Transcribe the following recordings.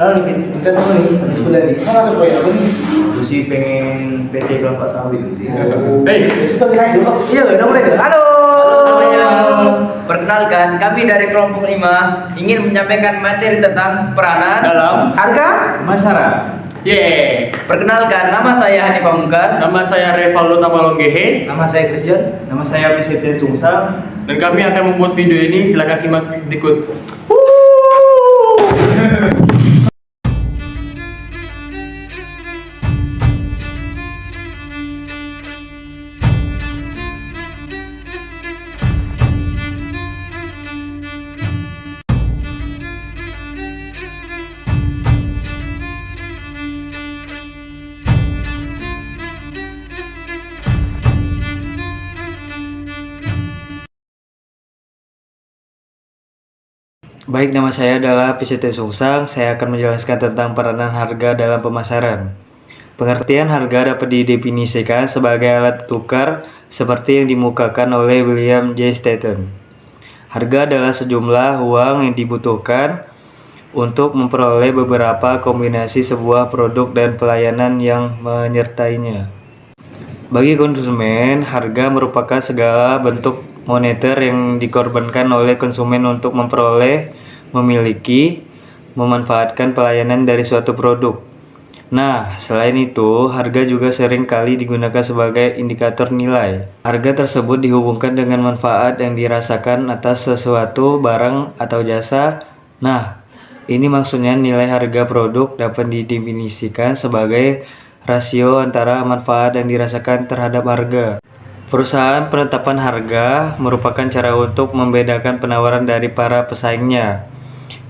Halo Nipin, kita tahu nih, habis kuliah nih. Mau masuk proyek apa nih? Aku sih pengen PT kelapa sawit nanti. Besok kita naik dulu. Iya, udah mulai deh. Halo. Semuanya, perkenalkan kami dari kelompok 5 ingin menyampaikan materi tentang peranan Dalam Harga? masyarakat. Yeay. Perkenalkan, nama saya Hani Pamungkas. Nama saya Revaldo Tamalonggehe. Nama saya Christian. Nama saya Presiden Sungsang. Dan kami akan membuat video ini. Silakan simak berikut. Baik, nama saya adalah Presiden Sungsang. Saya akan menjelaskan tentang peranan harga dalam pemasaran. Pengertian harga dapat didefinisikan sebagai alat tukar seperti yang dimukakan oleh William J. Stanton. Harga adalah sejumlah uang yang dibutuhkan untuk memperoleh beberapa kombinasi sebuah produk dan pelayanan yang menyertainya. Bagi konsumen, harga merupakan segala bentuk moneter yang dikorbankan oleh konsumen untuk memperoleh, memiliki, memanfaatkan pelayanan dari suatu produk. Nah, selain itu, harga juga sering kali digunakan sebagai indikator nilai. Harga tersebut dihubungkan dengan manfaat yang dirasakan atas sesuatu barang atau jasa. Nah, ini maksudnya nilai harga produk dapat didefinisikan sebagai rasio antara manfaat yang dirasakan terhadap harga. Perusahaan penetapan harga merupakan cara untuk membedakan penawaran dari para pesaingnya,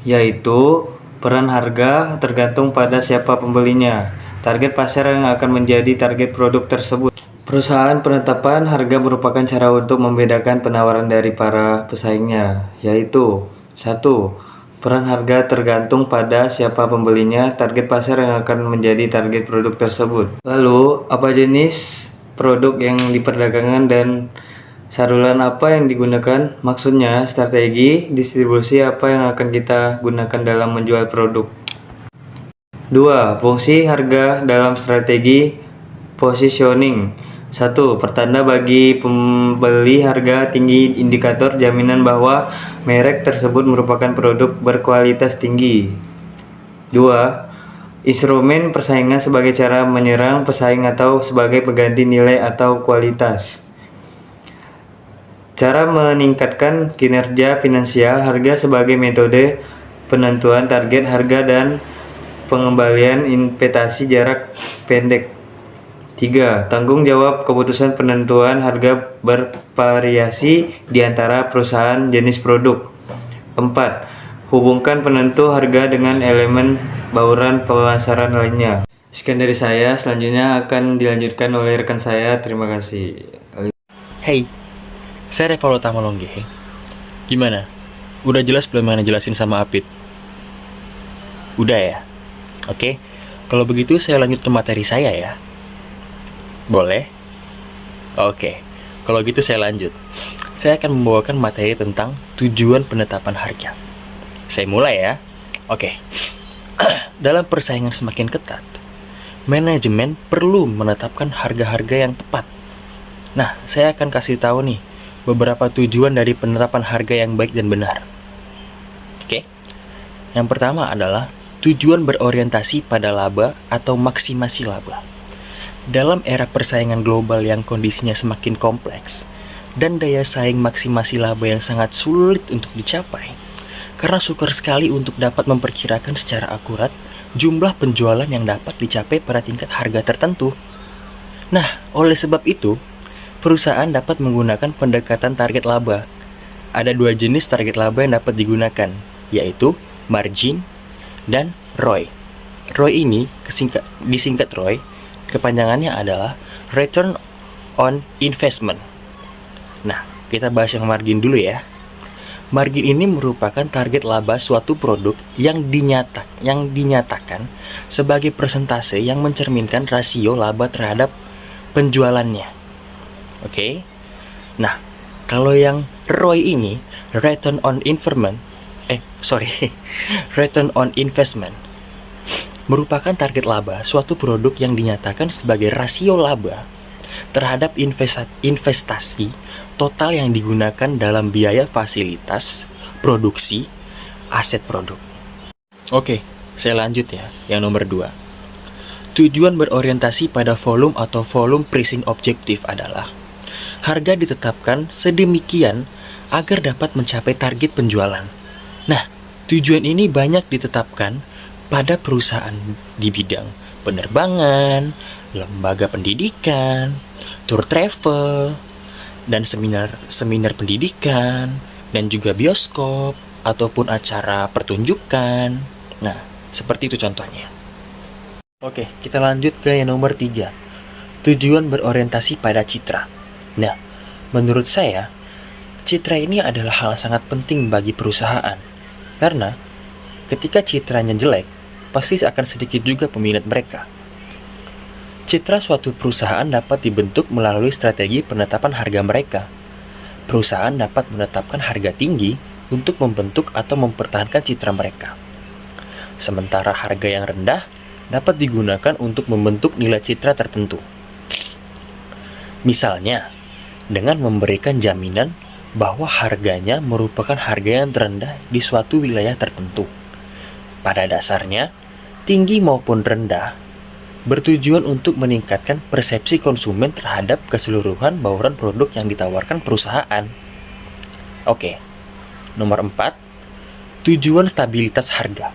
yaitu peran harga tergantung pada siapa pembelinya, target pasar yang akan menjadi target produk tersebut. Perusahaan penetapan harga merupakan cara untuk membedakan penawaran dari para pesaingnya, yaitu 1. Peran harga tergantung pada siapa pembelinya, target pasar yang akan menjadi target produk tersebut. Lalu, apa jenis produk yang diperdagangkan dan saluran apa yang digunakan? Maksudnya, strategi distribusi apa yang akan kita gunakan dalam menjual produk. 2. Fungsi harga dalam strategi positioning. 1. Pertanda bagi pembeli harga tinggi, indikator jaminan bahwa merek tersebut merupakan produk berkualitas tinggi. 2. Instrumen persaingan sebagai cara menyerang pesaing atau sebagai pengganti nilai atau kualitas. Cara meningkatkan kinerja finansial, harga sebagai metode penentuan target harga dan pengembalian investasi jarak pendek. 3. Tanggung jawab keputusan penentuan harga bervariasi di antara perusahaan jenis produk. 4. Hubungkan penentu harga dengan elemen bauran pemasaran lainnya. Sekian dari saya, selanjutnya akan dilanjutkan oleh rekan saya. Terima kasih. Hey, saya Revaldo Tamalonggehe. Gimana? Udah jelas belum yang jelasin sama Apit? Udah ya? Oke, kalau begitu saya lanjut ke materi saya ya. Boleh? Oke, kalau gitu saya lanjut. Saya akan membawakan materi tentang tujuan penetapan harga. Saya mulai ya. Oke. Dalam persaingan semakin ketat, manajemen perlu menetapkan harga-harga yang tepat. Nah, saya akan kasih tahu nih beberapa tujuan dari penetapan harga yang baik dan benar. Oke. Yang pertama adalah tujuan berorientasi pada laba atau maksimasi laba. Dalam era persaingan global yang kondisinya semakin kompleks dan daya saing maksimasi laba yang sangat sulit untuk dicapai, karena sukar sekali untuk dapat memperkirakan secara akurat jumlah penjualan yang dapat dicapai pada tingkat harga tertentu. Nah, oleh sebab itu, perusahaan dapat menggunakan pendekatan target laba. Ada 2 jenis target laba yang dapat digunakan, yaitu margin dan ROI. ROI ini disingkat ROI, kepanjangannya adalah Return on Investment. Nah, kita bahas yang margin dulu ya. Margin ini merupakan target laba suatu produk yang dinyatakan sebagai persentase yang mencerminkan rasio laba terhadap penjualannya. Oke. Nah, kalau yang ROI ini, Return on Investment, merupakan target laba suatu produk yang dinyatakan sebagai rasio laba terhadap investasi total yang digunakan dalam biaya fasilitas, produksi, aset produk. Oke, saya lanjut ya, yang nomor 2. Tujuan berorientasi pada volume atau volume pricing objektif adalah harga ditetapkan sedemikian agar dapat mencapai target penjualan. Nah, tujuan ini banyak ditetapkan pada perusahaan di bidang penerbangan, lembaga pendidikan, tour travel, dan seminar pendidikan, dan juga bioskop, ataupun acara pertunjukan. Nah, seperti itu contohnya. Oke, kita lanjut ke yang nomor 3. Tujuan berorientasi pada citra. Nah, menurut saya, citra ini adalah hal sangat penting bagi perusahaan. Karena ketika citranya jelek, pasti akan sedikit juga peminat mereka. Citra suatu perusahaan dapat dibentuk melalui strategi penetapan harga mereka. Perusahaan dapat menetapkan harga tinggi untuk membentuk atau mempertahankan citra mereka. Sementara harga yang rendah dapat digunakan untuk membentuk nilai citra tertentu. Misalnya, dengan memberikan jaminan bahwa harganya merupakan harga yang terendah di suatu wilayah tertentu. Pada dasarnya, tinggi maupun rendah bertujuan untuk meningkatkan persepsi konsumen terhadap keseluruhan bauran produk yang ditawarkan perusahaan. Oke, nomor 4, tujuan stabilitas harga.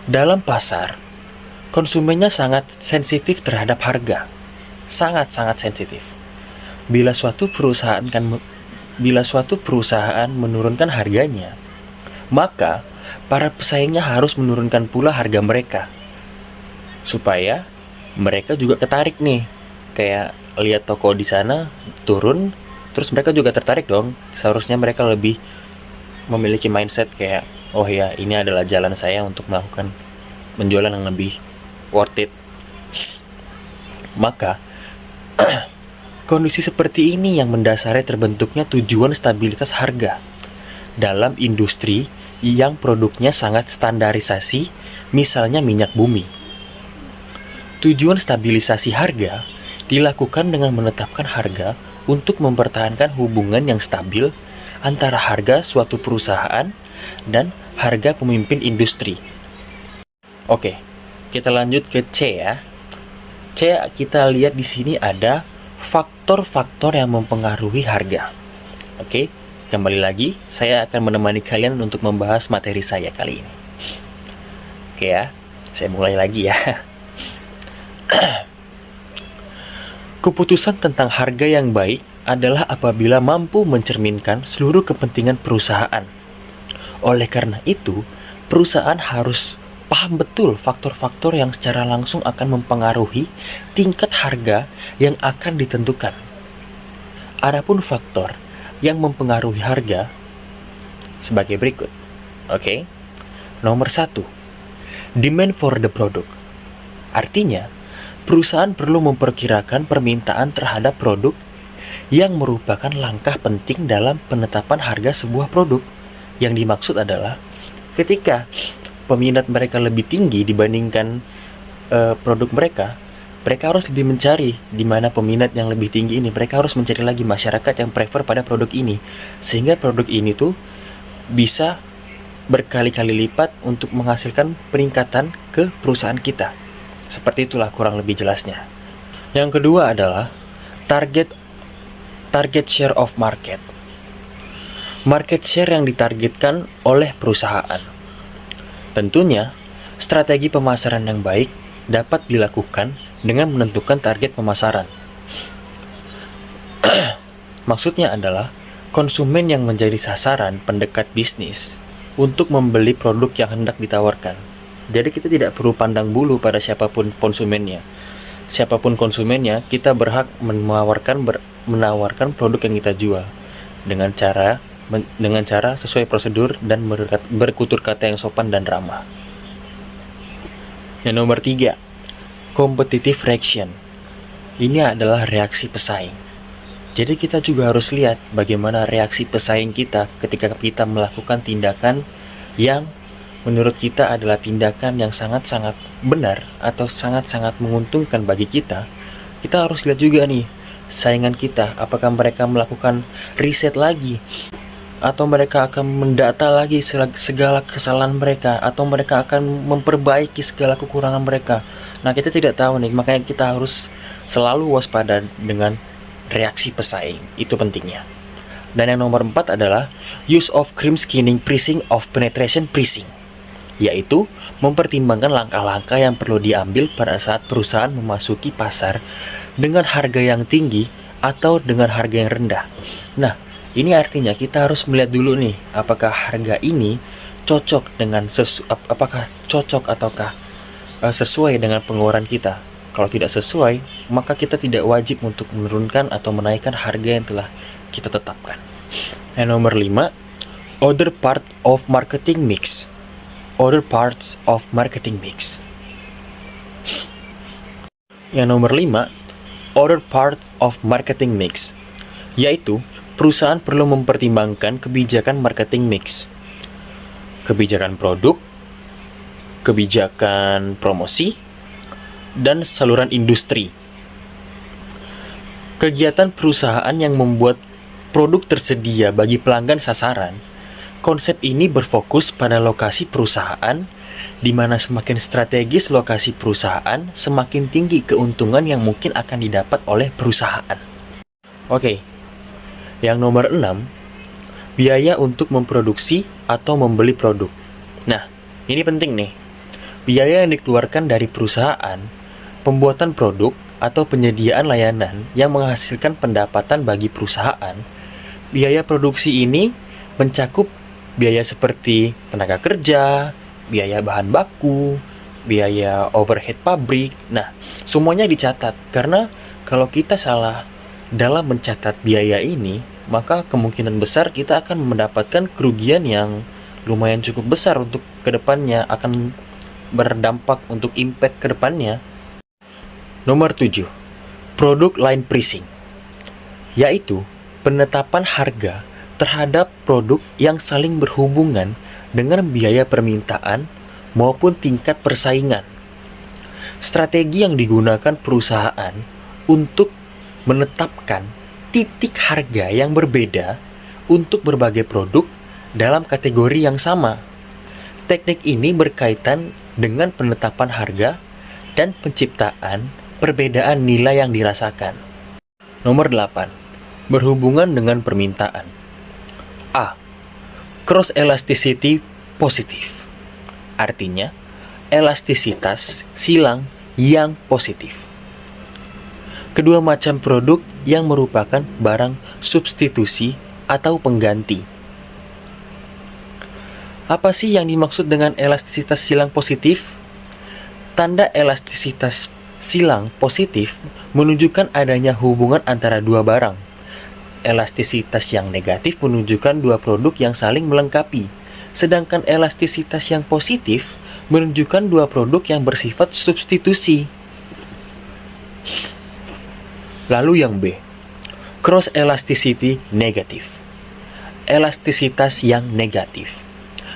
Dalam pasar, konsumennya sangat sensitif terhadap harga. Sangat-sangat sensitif. Bila suatu perusahaan menurunkan harganya, maka para pesaingnya harus menurunkan pula harga mereka. Supaya mereka juga ketarik nih. Kayak lihat toko di sana turun, terus mereka juga tertarik dong. Seharusnya mereka lebih memiliki mindset kayak, oh ya, ini adalah jalan saya untuk melakukan penjualan yang lebih worth it. Maka kondisi seperti ini yang mendasari terbentuknya tujuan stabilitas harga dalam industri yang produknya sangat standarisasi, misalnya minyak bumi. Tujuan stabilisasi harga dilakukan dengan menetapkan harga untuk mempertahankan hubungan yang stabil antara harga suatu perusahaan dan harga pemimpin industri. Oke, kita lanjut ke C ya. C, kita lihat di sini ada faktor-faktor yang mempengaruhi harga. Oke, kembali lagi, saya akan menemani kalian untuk membahas materi saya kali ini. Oke ya, saya mulai lagi ya. Keputusan tentang harga yang baik adalah apabila mampu mencerminkan seluruh kepentingan perusahaan. Oleh karena itu, perusahaan harus paham betul faktor-faktor yang secara langsung akan mempengaruhi tingkat harga yang akan ditentukan. Adapun faktor yang mempengaruhi harga sebagai berikut. Oke. Nomor 1, demand for the product. Artinya, perusahaan perlu memperkirakan permintaan terhadap produk yang merupakan langkah penting dalam penetapan harga sebuah produk. Yang dimaksud adalah ketika peminat mereka lebih tinggi dibandingkan produk mereka harus lebih mencari di mana peminat yang lebih tinggi ini. Mereka harus mencari lagi masyarakat yang prefer pada produk ini, sehingga produk ini tuh bisa berkali-kali lipat untuk menghasilkan peningkatan ke perusahaan kita. Seperti itulah kurang lebih jelasnya. Yang kedua adalah target share of market. Market share yang ditargetkan oleh perusahaan. Tentunya, strategi pemasaran yang baik dapat dilakukan dengan menentukan target pemasaran. Maksudnya adalah konsumen yang menjadi sasaran pendekat bisnis untuk membeli produk yang hendak ditawarkan. Jadi kita tidak perlu pandang bulu pada siapapun konsumennya. Siapapun konsumennya, kita berhak menawarkan produk yang kita jual dengan cara sesuai prosedur dan bertutur kata yang sopan dan ramah. Yang nomor 3, competitive reaction. Ini adalah reaksi pesaing. Jadi kita juga harus lihat bagaimana reaksi pesaing kita ketika kita melakukan tindakan yang menurut kita adalah tindakan yang sangat-sangat benar atau sangat-sangat menguntungkan bagi kita, kita harus lihat juga nih saingan kita, apakah mereka melakukan riset lagi, atau mereka akan mendata lagi segala kesalahan mereka, atau mereka akan memperbaiki segala kekurangan mereka. Nah, kita tidak tahu nih, makanya kita harus selalu waspada dengan reaksi pesaing. Itu pentingnya. Dan yang nomor 4 adalah use of cream skinning pricing of penetration pricing, yaitu mempertimbangkan langkah-langkah yang perlu diambil pada saat perusahaan memasuki pasar dengan harga yang tinggi atau dengan harga yang rendah. Nah, ini artinya kita harus melihat dulu nih, apakah harga ini cocok dengan apakah cocok ataukah sesuai dengan pengeluaran kita. Kalau tidak sesuai, maka kita tidak wajib untuk menurunkan atau menaikkan harga yang telah kita tetapkan. Yang nomor 5, other part of marketing mix. Other parts of marketing mix. Yang nomor 5, other part of marketing mix, yaitu perusahaan perlu mempertimbangkan kebijakan marketing mix, kebijakan produk, kebijakan promosi, dan saluran industri. Kegiatan perusahaan yang membuat produk tersedia bagi pelanggan sasaran. Konsep ini berfokus pada lokasi perusahaan, di mana semakin strategis lokasi perusahaan, semakin tinggi keuntungan yang mungkin akan didapat oleh perusahaan. Oke, yang nomor 6, biaya untuk memproduksi atau membeli produk. Nah, ini penting nih. Biaya yang dikeluarkan dari perusahaan, pembuatan produk, atau penyediaan layanan yang menghasilkan pendapatan bagi perusahaan. Biaya produksi ini mencakup biaya seperti tenaga kerja, biaya bahan baku, biaya overhead pabrik. Nah, semuanya dicatat, karena kalau kita salah dalam mencatat biaya ini, maka kemungkinan besar kita akan mendapatkan kerugian yang lumayan cukup besar untuk kedepannya, akan berdampak untuk impact kedepannya. Nomor 7, product line pricing, yaitu penetapan harga terhadap produk yang saling berhubungan dengan biaya permintaan maupun tingkat persaingan. Strategi yang digunakan perusahaan untuk menetapkan titik harga yang berbeda untuk berbagai produk dalam kategori yang sama. Teknik ini berkaitan dengan penetapan harga dan penciptaan perbedaan nilai yang dirasakan. Nomor 8, berhubungan dengan permintaan. A. Cross elasticity positif, artinya elastisitas silang yang positif. Kedua macam produk yang merupakan barang substitusi atau pengganti. Apa sih yang dimaksud dengan elastisitas silang positif? Tanda elastisitas silang positif menunjukkan adanya hubungan antara dua barang. Elastisitas yang negatif menunjukkan dua produk yang saling melengkapi, sedangkan elastisitas yang positif menunjukkan dua produk yang bersifat substitusi. Lalu yang B, cross elasticity negatif. Elastisitas yang negatif.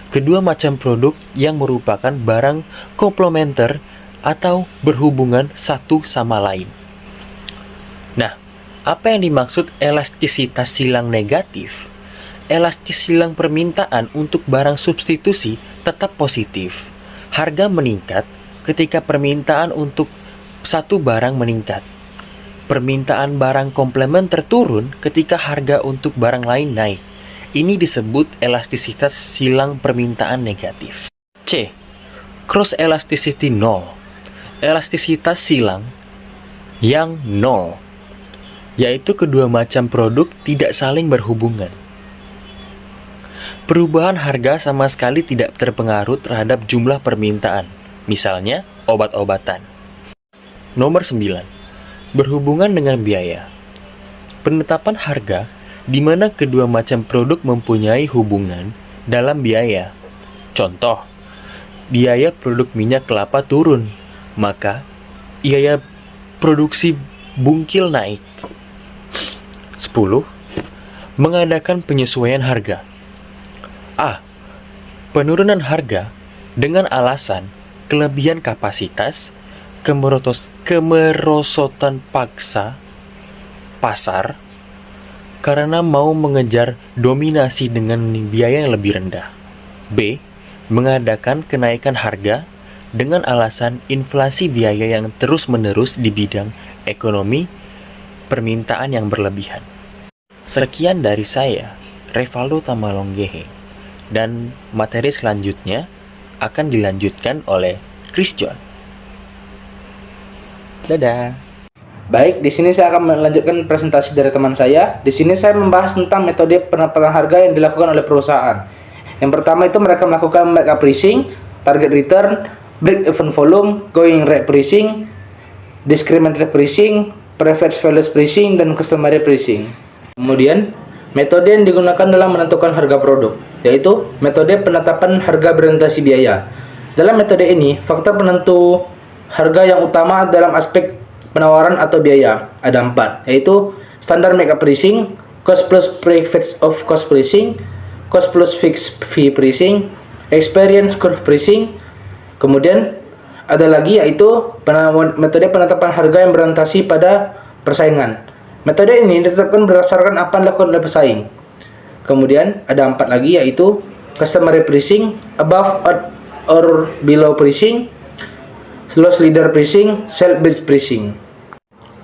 Kedua macam produk yang merupakan barang komplementer atau berhubungan satu sama lain. Nah, apa yang dimaksud elastisitas silang negatif? Elastis silang permintaan untuk barang substitusi tetap positif. Harga meningkat ketika permintaan untuk satu barang meningkat. Permintaan barang komplementer turun ketika harga untuk barang lain naik. Ini disebut elastisitas silang permintaan negatif. C. Cross elasticity nol. Elastisitas silang yang nol, yaitu kedua macam produk tidak saling berhubungan. Perubahan harga sama sekali tidak terpengaruh terhadap jumlah permintaan, misalnya obat-obatan. Nomor 9, berhubungan dengan biaya. Penetapan harga di mana kedua macam produk mempunyai hubungan dalam biaya. Contoh, biaya produk minyak kelapa turun, maka biaya produksi bungkil naik. 10. Mengadakan penyesuaian harga. A. Penurunan harga dengan alasan kelebihan kapasitas, kemerosotan paksa pasar karena mau mengejar dominasi dengan biaya yang lebih rendah. B. Mengadakan kenaikan harga dengan alasan inflasi biaya yang terus-menerus di bidang ekonomi, permintaan yang berlebihan. Sekian dari saya, Revaldo Tamalonggehe, dan materi selanjutnya akan dilanjutkan oleh Chris John. Dadah. Baik, di sini saya akan melanjutkan presentasi dari teman saya. Di sini saya membahas tentang metode penetapan harga yang dilakukan oleh perusahaan. Yang pertama itu mereka melakukan markup pricing, target return, break-even volume, going rate pricing, discriminatory pricing, preferred values pricing, dan customary pricing. Kemudian, metode yang digunakan dalam menentukan harga produk, yaitu metode penetapan harga berorientasi biaya. Dalam metode ini, faktor penentu harga yang utama dalam aspek penawaran atau biaya ada 4, yaitu standar markup pricing, cost plus prefix of cost pricing, cost plus fixed fee pricing, experience curve pricing. Kemudian ada lagi yaitu metode penetapan harga yang berorientasi pada persaingan. Metode ini ditetapkan berdasarkan apa yang dilakukan oleh pesaing. Kemudian ada 4 lagi yaitu customary pricing, above or below pricing, loss leader pricing, sell-based pricing.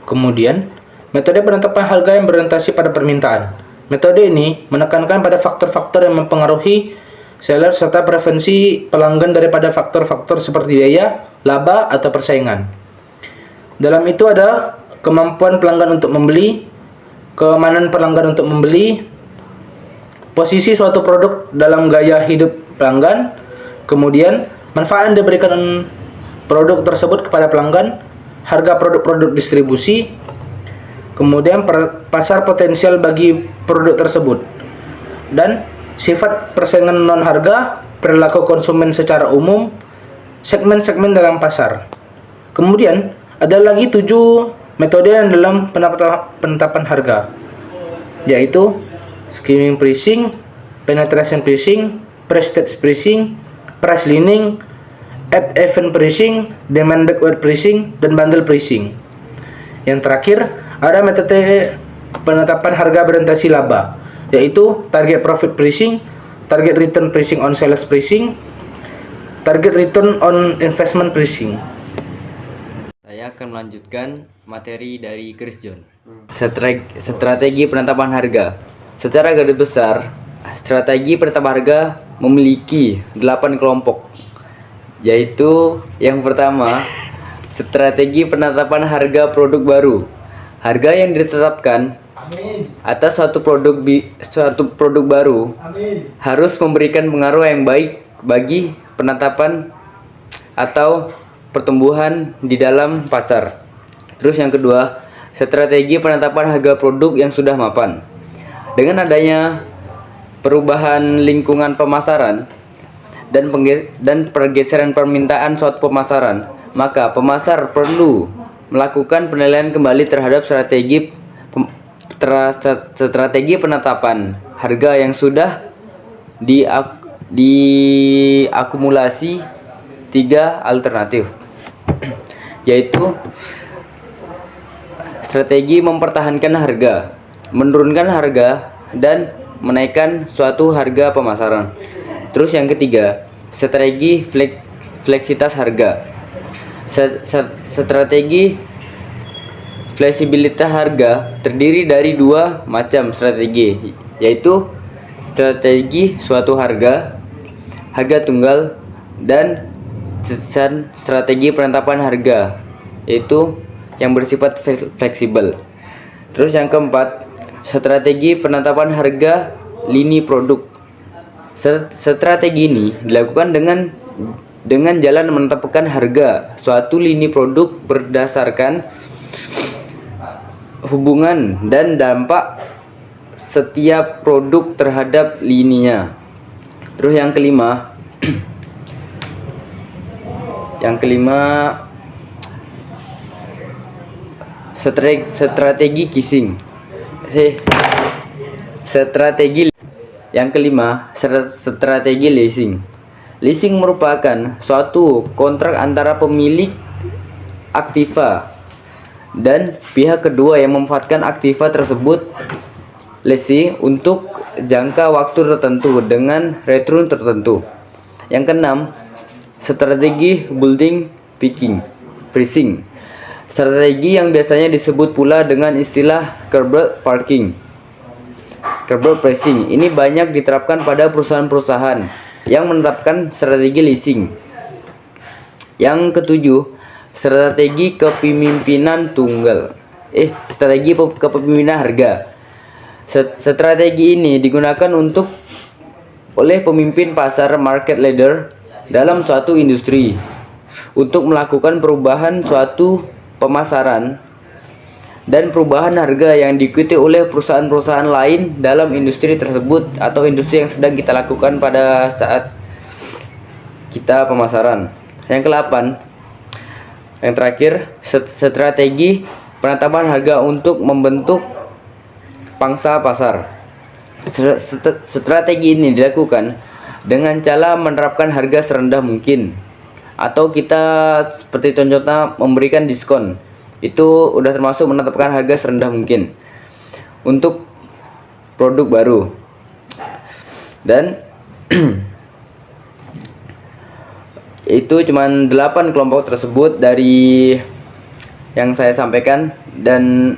Kemudian, metode penetapan harga yang berorientasi pada permintaan. Metode ini menekankan pada faktor-faktor yang mempengaruhi seller serta preferensi pelanggan daripada faktor-faktor seperti biaya, laba, atau persaingan. Dalam itu ada kemampuan pelanggan untuk membeli, keamanan pelanggan untuk membeli, posisi suatu produk dalam gaya hidup pelanggan, kemudian manfaat yang diberikan produk tersebut kepada pelanggan, harga produk-produk distribusi, kemudian pasar potensial bagi produk tersebut, dan sifat persaingan non-harga, perilaku konsumen secara umum, segmen-segmen dalam pasar. Kemudian ada lagi 7 metode yang dalam penetapan harga, yaitu skimming pricing, penetration pricing, prestige pricing, price leaning, at event pricing, demand backward pricing, dan bundle pricing. Yang terakhir ada metode penetapan harga berorientasi laba, yaitu target profit pricing, target return pricing on sales pricing, target return on investment pricing. Saya akan melanjutkan materi dari Chris John. Strategi penetapan harga. Secara garis besar, strategi penetapan harga memiliki 8 kelompok, yaitu yang pertama, strategi penetapan harga produk baru. Harga yang ditetapkan atas suatu produk baru harus memberikan pengaruh yang baik bagi penetapan atau pertumbuhan di dalam pasar. Terus yang kedua, strategi penetapan harga produk yang sudah mapan. Dengan adanya perubahan lingkungan pemasaran dan pergeseran permintaan suatu pemasaran, maka pemasar perlu melakukan penilaian kembali terhadap strategi penetapan harga yang sudah diakumulasi 3 alternatif, yaitu strategi mempertahankan harga, menurunkan harga, dan menaikkan suatu harga pemasaran. Terus yang ketiga, strategi fleksibilitas harga. Strategi fleksibilitas harga terdiri dari 2 macam strategi, yaitu strategi suatu harga tunggal, dan strategi penetapan harga, yaitu yang bersifat fleksibel. Terus yang keempat, strategi penetapan harga lini produk. Strategi ini dilakukan dengan jalan menetapkan harga suatu lini produk berdasarkan hubungan dan dampak setiap produk terhadap lininya. Terus yang kelima, strategi kissing. Strategi leasing. Leasing merupakan suatu kontrak antara pemilik aktiva dan pihak kedua yang memanfaatkan aktiva tersebut lessee untuk jangka waktu tertentu dengan return tertentu. Yang keenam, strategi building pricing. Strategi yang biasanya disebut pula dengan istilah curve pricing. Ini banyak diterapkan pada perusahaan-perusahaan yang menetapkan strategi leasing. Yang ketujuh, strategi kepemimpinan tunggal. Strategi kepemimpinan harga. Strategi ini digunakan oleh pemimpin pasar market leader dalam suatu industri untuk melakukan perubahan suatu pemasaran dan perubahan harga yang diikuti oleh perusahaan-perusahaan lain dalam industri tersebut atau industri yang sedang kita lakukan pada saat kita pemasaran. Yang ke-8, yang terakhir, strategi penetapan harga untuk membentuk pangsa pasar. Strategi ini dilakukan dengan cara menerapkan harga serendah mungkin, atau kita seperti contohnya memberikan diskon. Itu udah termasuk menetapkan harga serendah mungkin untuk produk baru. Dan itu cuman 8 kelompok tersebut dari yang saya sampaikan, dan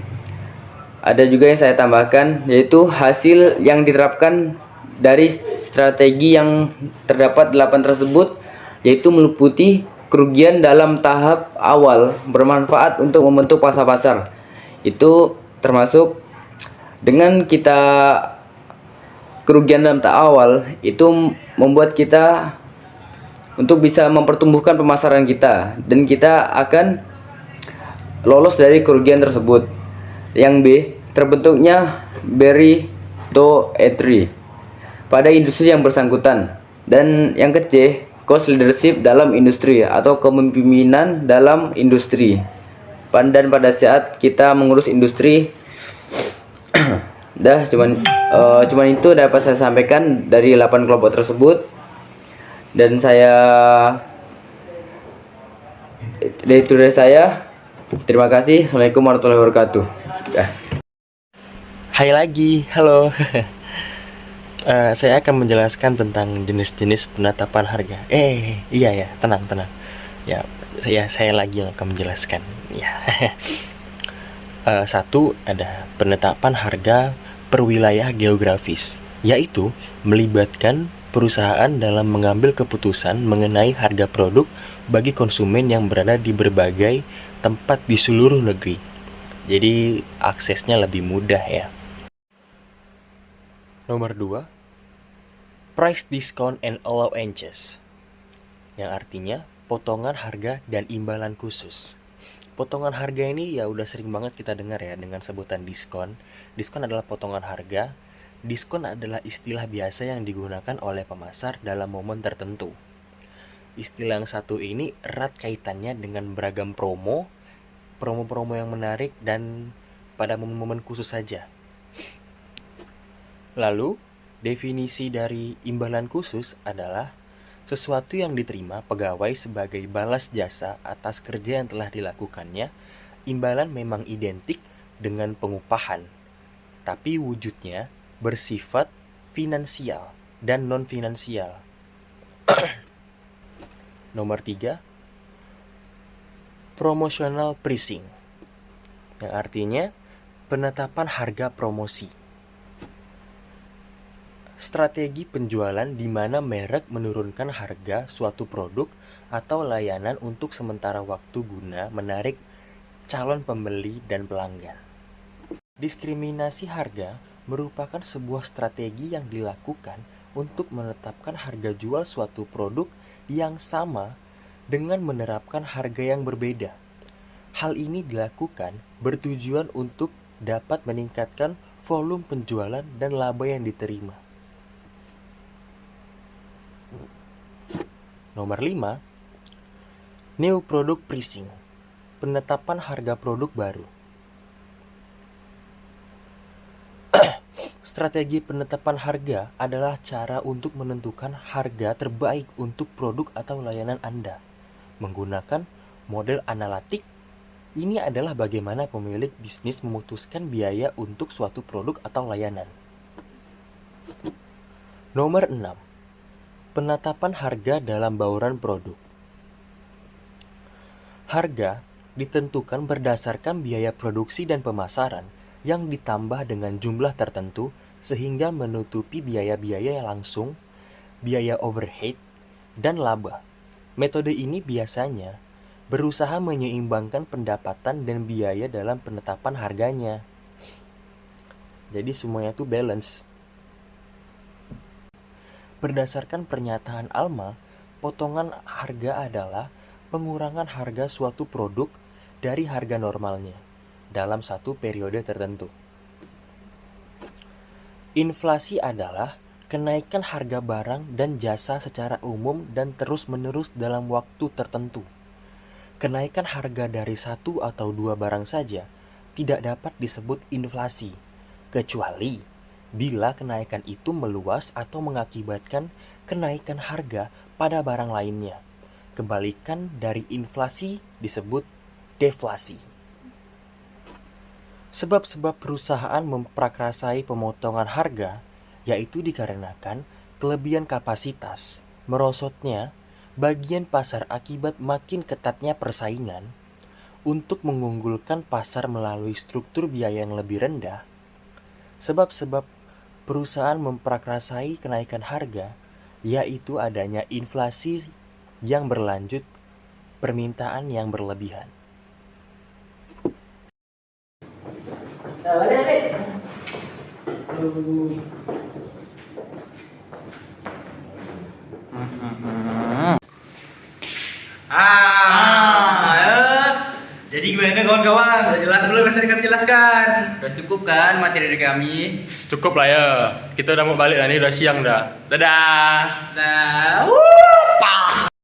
ada juga yang saya tambahkan, yaitu hasil yang diterapkan dari strategi yang terdapat 8 tersebut, yaitu meliputi kerugian dalam tahap awal bermanfaat untuk membentuk pangsa pasar. Itu termasuk dengan kita kerugian dalam tahap awal itu membuat kita untuk bisa mempertumbuhkan pemasaran kita, dan kita akan lolos dari kerugian tersebut. Yang B, terbentuknya barrier to entry pada industri yang bersangkutan. Dan yang ke C, cost leadership dalam industri atau kepemimpinan dalam industri. Dan pada saat kita mengurus industri, cuman itu dapat saya sampaikan dari 8 kelompok tersebut. Dan itu dari saya. Terima kasih. Assalamualaikum warahmatullahi wabarakatuh. Hai lagi, halo. Saya akan menjelaskan tentang jenis-jenis penetapan harga. Iya ya, tenang. Ya, saya lagi yang akan menjelaskan. Ya. Satu, ada penetapan harga per wilayah geografis, yaitu melibatkan perusahaan dalam mengambil keputusan mengenai harga produk bagi konsumen yang berada di berbagai tempat di seluruh negeri. Jadi aksesnya lebih mudah ya. Nomor 2, price discount and allowances, yang artinya potongan harga dan imbalan khusus. Potongan harga ini ya udah sering banget kita dengar ya dengan sebutan diskon. Diskon adalah potongan harga. Diskon adalah istilah biasa yang digunakan oleh pemasar dalam momen tertentu. Istilah yang satu ini erat kaitannya dengan beragam promo yang menarik dan pada momen-momen khusus saja. Lalu, definisi dari imbalan khusus adalah sesuatu yang diterima pegawai sebagai balas jasa atas kerja yang telah dilakukannya. Imbalan memang identik dengan pengupahan, tapi wujudnya bersifat finansial dan non-finansial. Nomor 3, promotional pricing, yang artinya penetapan harga promosi. Strategi penjualan di mana merek menurunkan harga suatu produk atau layanan untuk sementara waktu guna menarik calon pembeli dan pelanggan. Diskriminasi harga merupakan sebuah strategi yang dilakukan untuk menetapkan harga jual suatu produk yang sama dengan menerapkan harga yang berbeda. Hal ini dilakukan bertujuan untuk dapat meningkatkan volume penjualan dan laba yang diterima. Nomor 5, new product pricing, penetapan harga produk baru. Strategi penetapan harga adalah cara untuk menentukan harga terbaik untuk produk atau layanan Anda. Menggunakan model analitik, ini adalah bagaimana pemilik bisnis memutuskan biaya untuk suatu produk atau layanan. Nomor 6. Penetapan harga dalam bauran produk. Harga ditentukan berdasarkan biaya produksi dan pemasaran yang ditambah dengan jumlah tertentu sehingga menutupi biaya-biaya langsung, biaya overhead, dan laba. Metode ini biasanya berusaha menyeimbangkan pendapatan dan biaya dalam penetapan harganya. Jadi semuanya itu balance. Berdasarkan pernyataan Alma, potongan harga adalah pengurangan harga suatu produk dari harga normalnya dalam satu periode tertentu. Inflasi adalah kenaikan harga barang dan jasa secara umum dan terus-menerus dalam waktu tertentu. Kenaikan harga dari satu atau dua barang saja tidak dapat disebut inflasi, kecuali bila kenaikan itu meluas atau mengakibatkan kenaikan harga pada barang lainnya. Kebalikan dari inflasi disebut deflasi. Sebab-sebab perusahaan memprakarsai pemotongan harga yaitu dikarenakan kelebihan kapasitas, merosotnya bagian pasar akibat makin ketatnya persaingan untuk mengunggulkan pasar melalui struktur biaya yang lebih rendah. Sebab-sebab perusahaan memprakarsai kenaikan harga yaitu adanya inflasi yang berlanjut, permintaan yang berlebihan. Jadi gimana kawan-kawan? Udah jelas belum yang tadi kami jelaskan? Udah cukup kan materi dari kami? Cukup lah ya. Kita udah mau balik lah, ini udah siang dah. Dadah. Nah,